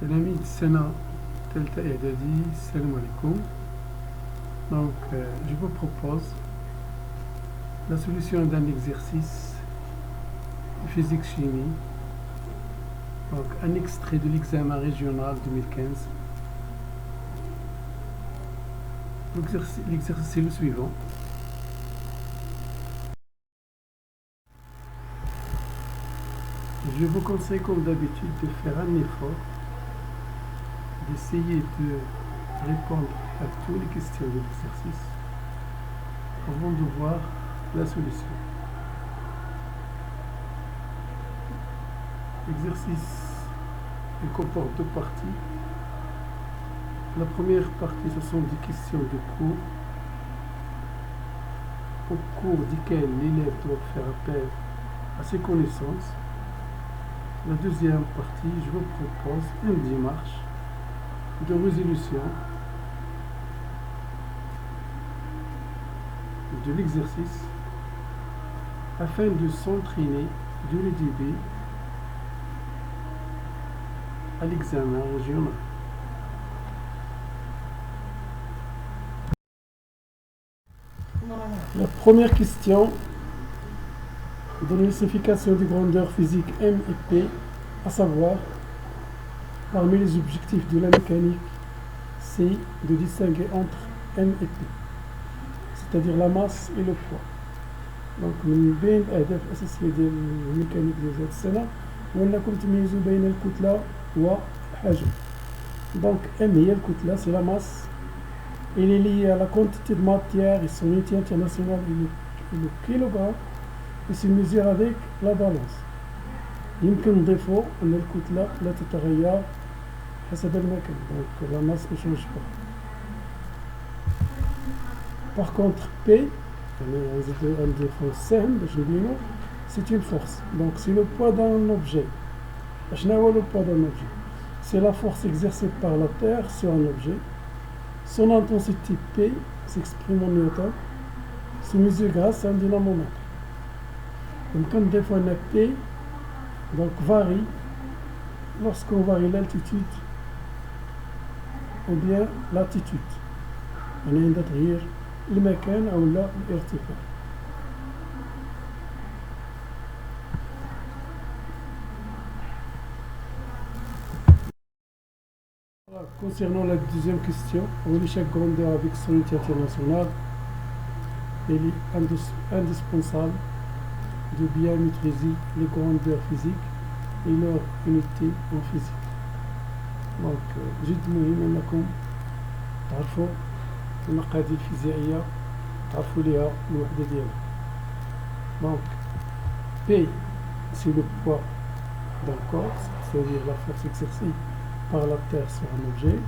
تلاميذ سنة تالتة إعدادي السلام عليكم. Donc je vous propose la solution d'un exercice physique-chimie, donc un extrait de l'examen régional 2015. L'exercice est le suivant. Je vous conseille comme d'habitude de faire un effort, d'essayer de répondre à toutes les questions de l'exercice avant de voir la solution. L'exercice comporte deux parties. La première partie, ce sont des questions de cours, au cours desquelles l'élève doit faire appel à ses connaissances. La deuxième partie, je vous propose une démarche de résolution de l'exercice afin de s'entraîner dès le début à l'examen régional. La première question donne une signification de grandeur physique M et P, à savoir, parmi les objectifs de la mécanique, c'est de distinguer entre M et P, c'est-à-dire la masse et le poids. Donc من بين الأهداف الأساسية ديال الميكانيك ديال هاد السنة هو أنكم تميزوا بين الكتلة والحجم. Donc M هي الكتلة, c'est la masse. Elle est liée à la quantité de matière et son unité internationale est le kilogramme. Et se mesure avec la balance. يمكن نضيفوا أن الكتلة لا تتغير حسب المكان. Donc la masse ne change pas. Par contre P, c'est une force. Donc c'est le poids d'un objet. Le poids d'un objet, c'est la force exercée par la Terre sur un objet. Son intensité P s'exprime en newton, se mesure grâce à un dynamomètre. Donc quand des fois on a P, donc varie lorsqu'on varie l'altitude ou bien l'attitude. On a عند تغيير المكان أو لا الارتفاع. Concernant la deuxième question, chaque grandeur avec son unité internationale, il est indispensable de bien maîtriser les grandeurs physiques et leur unité en physique. Donc جد مهم أنكم تعرفوا المقادير الفيزيائية, تعرفوا ليها الوحدة ديالها. Donc P, c'est le poids d'un corps, c'est-à-dire la force exercée par la Terre sur un objet.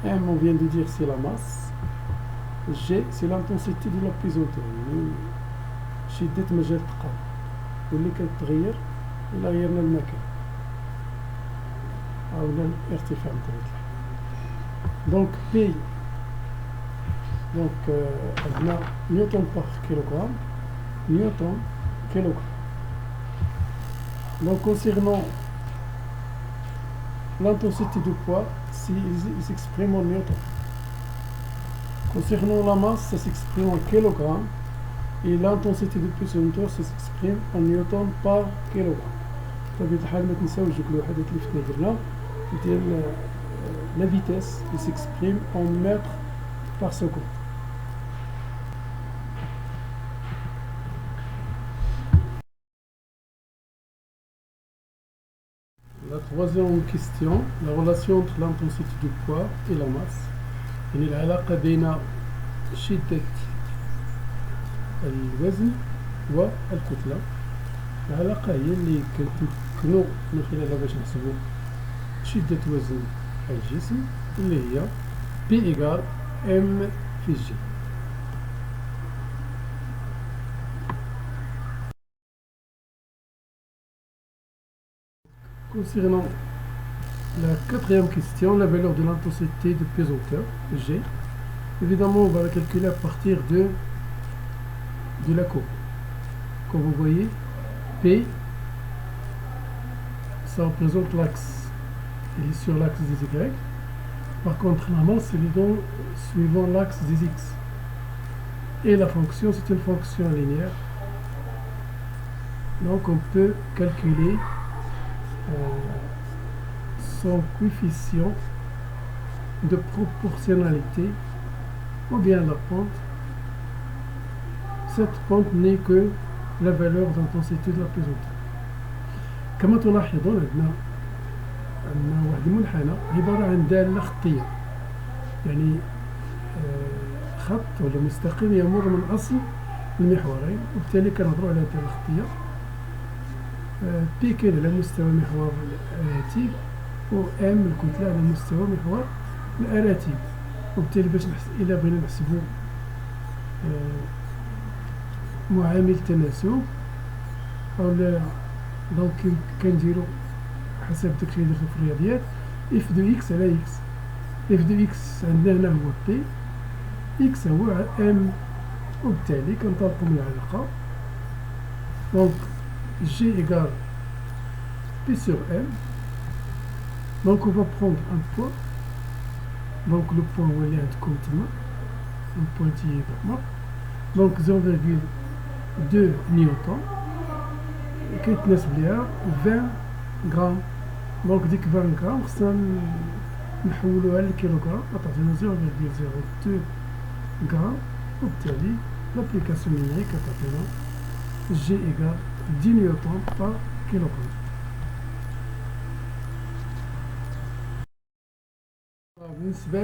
M, on vient de dire, c'est la masse. G, c'est l'intensité de la pesanteur. شدة مجال التقاوم واللي كتغير إلا غيرنا المكان أو الارتفاع نتاعها. دونك بي دونك عندنا نيوتن بار كيلوغرام. نيوتن كيلوغرام. Donc concernant l'intensité du poids, il s'exprime en newton. Concernant la masse, ça s'exprime en kilogrammes. Et l'intensité de pesanteur s'exprime en newton par kilogramme. بطبيعة الحال ما تنساوش دوك الوحدات اللي فينا درنا ديال la vitesse, il s'exprime en mètres par seconde. La troisième question, la relation entre l'intensité du poids et la masse. يعني العلاقة بين شدة الوزن والكتلة. العلاقة هي اللي كنتمكنوا من خلالها باش نحسبوا شدة وزن الجسم اللي هي P égale M في G. Concernant la quatrième question, la valeur de l'intensité de pesanteur G, évidemment on va la calculer à partir de la courbe. Comme vous voyez, P, ça représente l'axe il est sur l'axe des Y. Par contre, normalement, c'est suivant l'axe des X. Et la fonction, c'est une fonction linéaire. Donc, on peut calculer son coefficient de proportionnalité ou bien la pente. Cette pente n'est que la valeur d'intensité de la pesanteur. كما تلاحظون عندنا واحد المنحنى عبارة عن دالة خطية، يعني خط ولا مستقيم يمر من أصل المحورين، وبالتالي كنهضروا على دالة خطية. بي كاين على مستوى محور الأراتيب، و ام الكتلة على مستوى محور الأراتيب، وبالتالي باش إلا بغينا نحسبو معامل تناسب أو دونك كنديرو حسب داكشي اللي درتو في الرياضيات اف دو اكس على اكس. اف دو اكس عندنا هنا هو بي، اكس هو ام، وبالتالي كنطلقو من العلاقة دونك جي ايكال بي سور ام. دونك on va prendre un point، دونك لو بوان هو اللي عندكم تما، un pointillé vraiment، دونك 0,2 نيوتن كيتناسب ليها 20 غرام. دونك ديك 20 غرام خصنا نحولوها للكيلوغرام، غتعطينا 0,02 غرام، وبالتالي لابليكاسيون نيميريك كتعطينا جي إيكال 10 نيوتن بار كيلوغرام. بالنسبة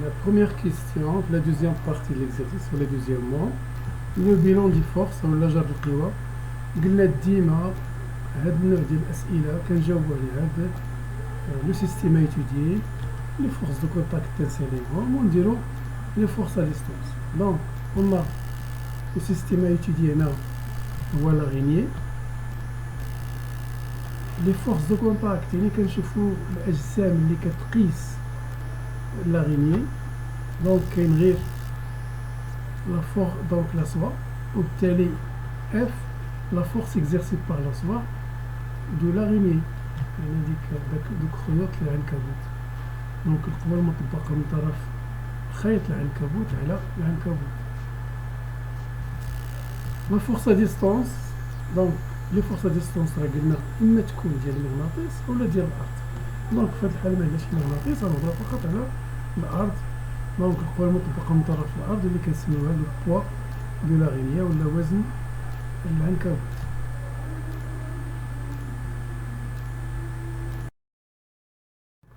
لا بروميير كيستيون في لا دوزيام بارتي د ليكزارسيس ولا دوزيامون، لو بيلون دي فورس ولا جر القوى. قلنا ديما هاد النوع ديال الأسئلة كنجاوبو على هاد لو سيستيم ايتوديي لي فورس دو كونتاكت تنساليهم ونديرو لي فورس ا ديستونس. دونك قلنا لو سيستيم ايتوديي هنا هو لاغينيي. لي فورس دو كونتاكت يعني كنشوفو الأجسام اللي كتقيس لاغينيي، دونك كاين غير لا فور دونك لا سوا، وبالتالي اف la force exercée par la soie de l'araignée، يعني دوك خيوط العنكبوت. دونك القوى المطبقة من طرف خيط العنكبوت على العنكبوت. لا فورس ا ديستونس، دونك لي فورس ا ديستونس راه قلنا اما تكون ديال المغناطيس ولا ديال الارض. دونك في هاد الحالة ماعندناش المغناطيس، غنهضرو فقط على الارض. دونك القوى المطبقة من طرف الارض اللي كنسميوها لو بوا دو لاغينيا ولا وزن العنكبوت.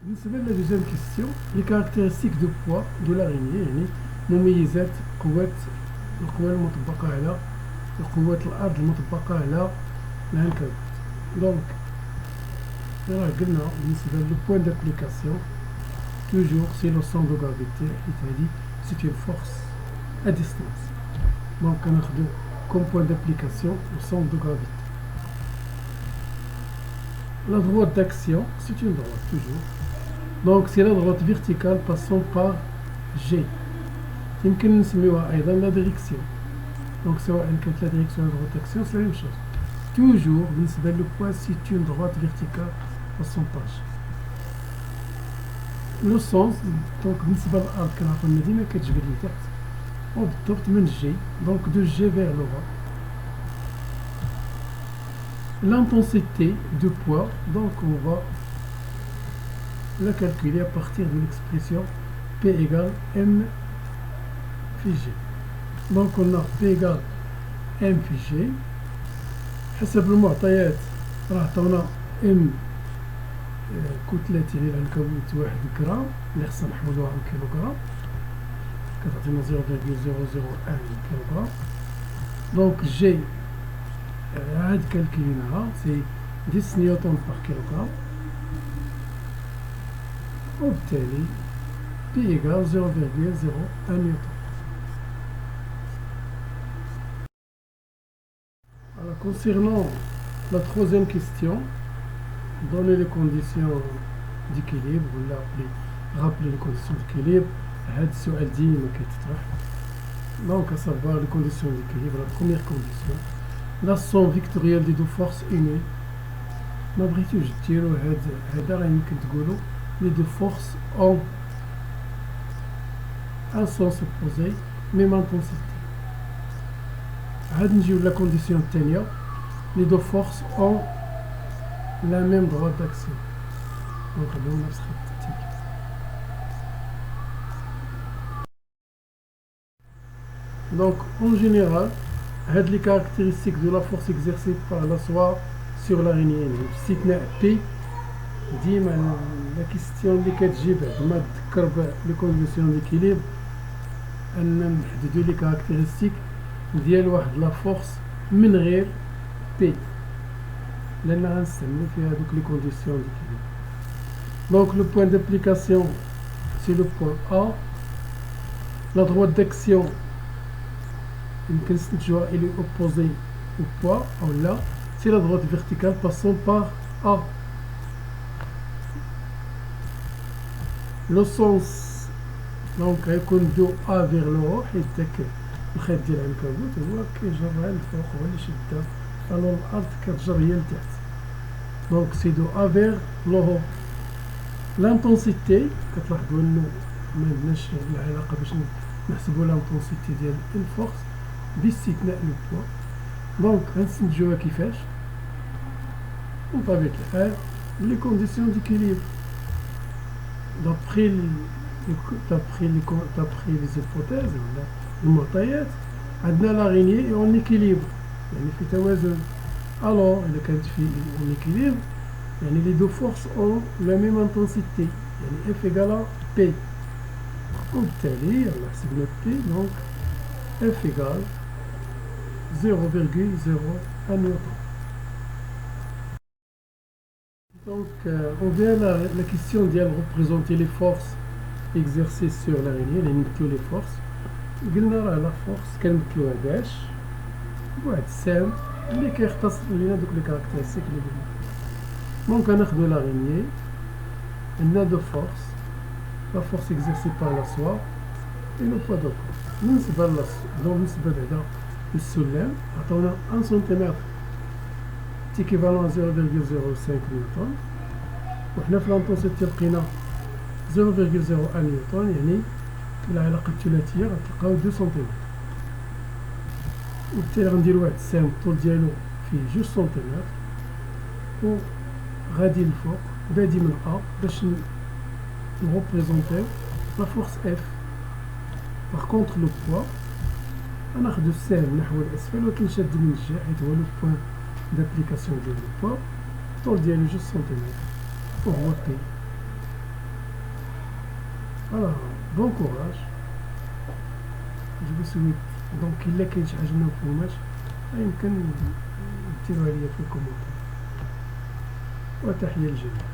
بالنسبة للا دوزيام كيستيون، لي كاركتيرستيك دو بوا دو لاغينيي، يعني مميزات القوى المطبقة على قوة الأرض المطبقة على العنكبوت. دونك راه قلنا بالنسبة لو بوان دابليكاسيون توجور سي لو سون دو غرافيتي، حيت هادي سيت اون فورس ا ديستونس. دونك كناخدو comme point d'application au centre de gravité. La droite d'action, c'est une droite toujours. Donc c'est la droite verticale passant par G. يمكن نسميوها أيضا la direction. Donc سواء كانت la direction ou la droite d'action, c'est la même chose. Toujours بالنسبة للبوان c'est une droite verticale passant par G. Le sens donc بالنسبة للأرض كنعرفو أن ديما كتجبد لتحت، وبالضبط من G, donc de G vers le bas. L'intensité de poids, donc on va la calculer à partir de l'expression P égale M phi G. Donc on a P égale M phi G. حسب المعطيات راه عطاونا M كتلة العنكبوت 1 غرام اللي خصنا نحولوها ل كيلوغرام، كتعطينا 0,001 كيلوغرام. دونك جي عاد كالكليناها سي 10 نيوتن بار كيلوغرام، وبالتالي بي إيكال 0,01 نيوتن. Alors, concernant la troisième question, donner les conditions d'équilibre ولا rappeler les conditions d'équilibre. هاد السؤال ديما كيتطرح. Donc à savoir les conditions d'équilibre. La première condition, la somme vectorielle des deux forces est nulle. ما بغيتوش ديروا هذا راه يمكن تقولوا لي دو فورس اون ان سونس اوبوزي ميم انتونسيتي. عاد نجيو لا كونديسيون الثانيه لي دو فورس اون لا ميم droite d'action. نخليو نفس خط التيك. Donc en général هاد les caractéristiques de la force exercée par la soie sur l'araignée باستثناء P ديما لا كيستيون اللي كتجي بعد ما تذكر لي كونديسيون ديكيليبر ان نحددو لي كاركتيرستيك ديال واحد لا فورس من غير بي لان غنستعملو فيها هادوك لي كونديسيون ديكيليبر. دونك لو بوين دابليكاسيون سي لو بوين A. لا droite d'action يمكن نستنتجوها إلي opposé au poids أو لا. سي لا droite verticale passant par A. لو سونس دونك غيكون دو A vers le haut حيت داك الخيط ديال العنكبوت هو كيجرها للفوق هو اللي شدها الو الأرض كتجر هي لتحت. دونك سي دو A vers le haut. لانتونسيتي كتلاحظوا انه ما عندناش العلاقة باش نحسبوا لانتونسيتي ديال الفورس باستثناء لو بوا. دونك غنستنتجوها كيفاش بطبيعة الحال لي كونديسيون ديكيليبر دابخي لي زيبوتيز ولا المعطيات. عندنا لاغيني اون ايكيليبر يعني في توازن. الوغ الا كانت في اون ايكيليبر يعني لي دو فورس اون لا ميم انتونسيتي يعني اف ايكالا بي. وبالتالي يلا حسبنا بي دونك اف ايكال 0,01 نيوتن. Donc on vient à la question de représenter les forces exercées sur l'araignée, les forces. قلنا راه لا فورس كنمثلوها باش بواحد السهم اللي كيختصر لينا دوك لي كاركتيرستيك اللي قلنا. دونك غناخدو لاغيني عندنا دو فورس لا فورس exercée par la soie et le poids de corps. بالنسبة بعدا للسلم عطاونا 1 سنتيمتر équivalent à 0,05 نيوتن وحنا في لانتونسيتي لقينا 0,01 نيوتن يعني العلاقة الثلاثية غتلقاو 2 سنتيمتر. وبالتالي غنديرو واحد السهم الطول ديالو فيه 2 سنتيمتر وغادي الفوق بادي من A باش نغوبريزونتيو لا فورس F. باغ كونطخ لو بوا غناخدو السهم نحو الأسفل ولكن شاد من الجهة حيت هو لو بوين d'application ديال لو بوا. الطول ديالو 2 سنتيمتر وهو بي. فوالا بون كوراج جو سويت. دونك إلا كاين شي حاجة مفهوماش يمكن ديروها ليا في الكومونتير. وتحية للجميع.